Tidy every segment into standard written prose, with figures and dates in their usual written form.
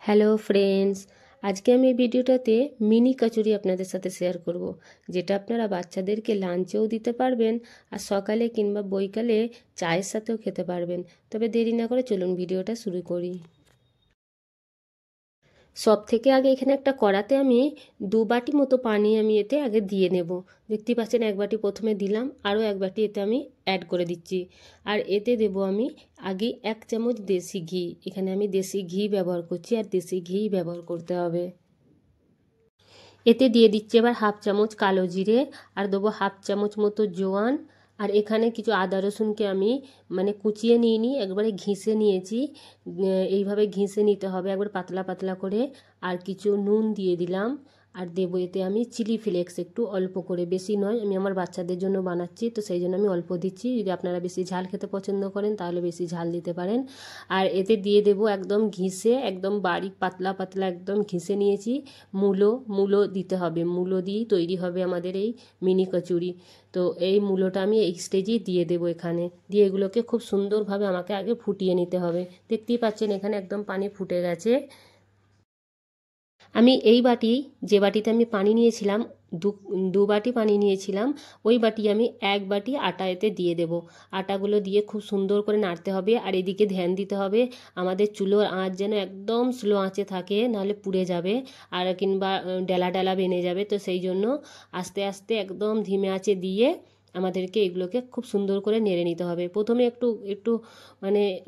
Hello friends, আজকে আমি এই ভিডিওটাতে মিনি কচুরি আপনাদের সাথে শেয়ার করব, যেটা আপনারা বাচ্চাদেরকে লাঞ্চেও দিতে পারবেন আর সকালে কিংবা বৈকালে চায়ের সাথেও খেতে পারবেন। তবে দেরি না করে চলুন ভিডিওটা শুরু করি। সব থেকে আগে এখানে একটা কড়াতে আমি 2 বাটি মতো পানি আমি এতে আগে দিয়ে নেব। দেখতেই পাচ্ছেন 1 বাটি প্রথমে দিলাম, আরও 1 বাটি এতে আমি অ্যাড করে দিচ্ছি। আর এতে দেব আমি আগে 1 চামচ দেশি ঘি। এখানে আমি দেশি ঘি ব্যবহার করছি আর দেশি ঘি ব্যবহার করতে হবে। এতে দিয়ে দিচ্ছি এবার 1/2 চামচ কালো জিরে আর দেবো 1/2 চামচ মতো জোয়ান। আর এখানে কিছু আদা রসুনকে আমি কুচিয়ে নিইনি, একবারে ঘিষে নিয়েছি। এইভাবে ঘিষে নিতে হবে একবার পাতলা পাতলা করে। আর কিছু নুন দিয়ে দিলাম আর দেবো এতে আমি চিলি ফ্লেক্স একটু অল্প করে, বেশি নয়, আমি আমার বাচ্চাদের জন্য বানাচ্ছি তো সেই জন্য আমি অল্প দিচ্ছি। যদি আপনারা বেশি ঝাল খেতে পছন্দ করেন তাহলে বেশি ঝাল দিতে পারেন। আর এতে দিয়ে দেবো একদম ঘিষে, একদম বারিক পাতলা পাতলা একদম ঘিষে নিয়েছি মূলো দিতে হবে। মূলো দিয়েই তৈরি হবে আমাদের এই মিনি কচুরি। তো এই মূলোটা আমি এই স্টেজেই দিয়ে দেবো। এখানে দিয়ে এগুলোকে খুব সুন্দরভাবে আমাকে আগে ফুটিয়ে নিতে হবে। দেখতেই পাচ্ছেন এখানে একদম পানি ফুটে গেছে। আমি এই বাটি, যে বাটিতে আমি পানি নিয়েছিলাম, দু বাটি পানি নিয়েছিলাম, ওই বাটি আমি 1 বাটি আটা এতে দিয়ে দেব। আটাগুলো দিয়ে খুব সুন্দর করে নাড়তে হবে। আর এদিকে ধ্যান দিতে হবে আমাদের চুলোর আঁচ যেন একদম স্লো আঁচে থাকে, নাহলে পুড়ে যাবে আর কিংবা ডেলা ডেলা বেনে যাবে। তো সেই জন্য আস্তে আস্তে একদম ধিমে আঁচে দিয়ে আমাদেরকে এগুলোকে খুব সুন্দর করে নেড়ে নিতে হবে। প্রথমে একটু একটু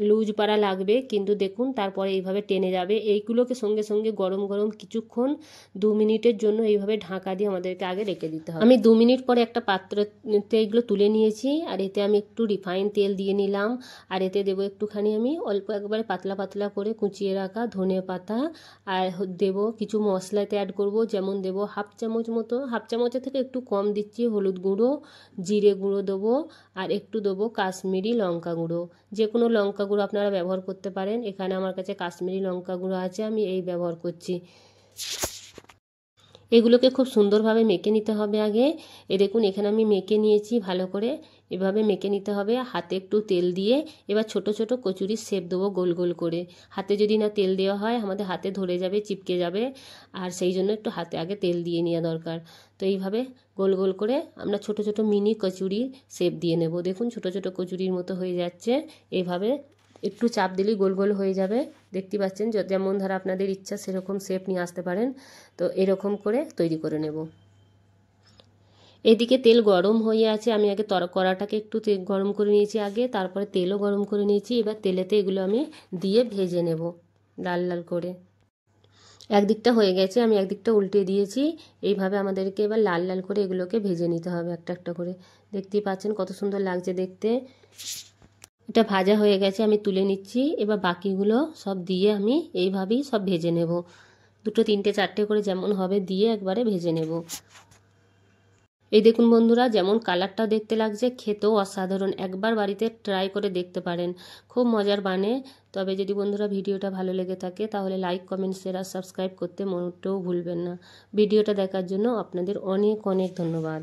লুজ পাড়া লাগবে, কিন্তু দেখুন তারপরে এইভাবে টেনে যাবে। এইগুলোকে সঙ্গে সঙ্গে গরম গরম কিছুক্ষণ 2 মিনিটের জন্য এইভাবে ঢাকা দিয়ে আমাদেরকে আগে রেখে দিতে হবে। আমি 2 মিনিট পরে একটা পাত্রতে এগুলো তুলে নিয়েছি আর এতে আমি একটু রিফাইন তেল দিয়ে নিলাম। আর এতে দেবো একটুখানি আমি অল্প একবারে পাতলা পাতলা করে কুচিয়ে রাখা ধনে পাতা। আর দেবো কিছু মশলাতে অ্যাড করব, যেমন দেবো 1/2 চামচ মতো, 1/2 চামচের থেকে একটু কম দিচ্ছি হলুদ গুঁড়ো, জিরে গুঁড়ো দেবো আর একটু দেবো কাশ্মীরি লঙ্কা গুঁড়ো। যে কোনো লঙ্কা গুঁড়ো আপনারা ব্যবহার করতে পারেন। এখানে আমার কাছে কাশ্মীরি লঙ্কা গুঁড়ো আছে, আমি এই ব্যবহার করছি। এগুলোকে খুব সুন্দরভাবে মেখে নিতে হবে আগে। দেখুন এখানে আমি মেখে নিয়েছি ভালো করে। এভাবে মেখে নিতে হবে হাতে একটু তেল দিয়ে। এবার ছোট ছোট কচুরির শেপ দেবো গোল গোল করে। হাতে যদি না তেল দেওয়া হয় আমাদের হাতে ধরে যাবে, চিপকে যাবে, আর সেই জন্য একটু হাতে আগে তেল দিয়ে নেওয়া দরকার। তো এইভাবে গোল গোল করে আমরা ছোট ছোট মিনি কচুরির শেপ দিয়ে নেব। দেখুন ছোট ছোট কচুরির মতো হয়ে যাচ্ছে। এইভাবে একটু চাপ দিলেই গোল গোল হয়ে যাবে। দেখতে পাচ্ছেন যেমন ধারা আপনাদের ইচ্ছা সেরকম শেপ নিয়ে আসতে পারেন। তো এরকম করে তৈরি করে নেব। এদিকে তেল গরম হয়ে আছে, আমি আগে কড়াটাকে একটু গরম করে নিয়েছি আগে, তারপরে তেলও গরম করে নিয়েছি। এবার তেলেতে এগুলো আমি দিয়ে ভেজে নেব লাল লাল করে। একদিকটা হয়ে গেছে, আমি একদিকটা উল্টে দিয়েছি। এইভাবে আমাদেরকে এবার লাল লাল করে এগুলোকে ভেজে নিতে হবে একটা একটা করে। দেখতেই পাচ্ছেন কত সুন্দর লাগছে দেখতে। এটা ভাজা হয়ে গেছে, আমি তুলে নিচ্ছি। এবার বাকিগুলো সব দিয়ে আমি এইভাবেই সব ভেজে নেব। 2, 3, 4 করে যেমন হবে দিয়ে একবারে ভেজে নেব। এই দেখুন বন্ধুরা, যেমন কালারটা দেখতে লাগছে, খেতেও অসাধারণ। একবার বাড়িতে ট্রাই করে দেখতে পারেন, খুব মজার বানে। তবে যদি বন্ধুরা ভিডিওটা ভালো লেগে থাকে তাহলে লাইক, কমেন্ট, শেয়ার আর সাবস্ক্রাইব করতে মোটেও ভুলবেন না। ভিডিওটা দেখার জন্য আপনাদের অনেক অনেক ধন্যবাদ।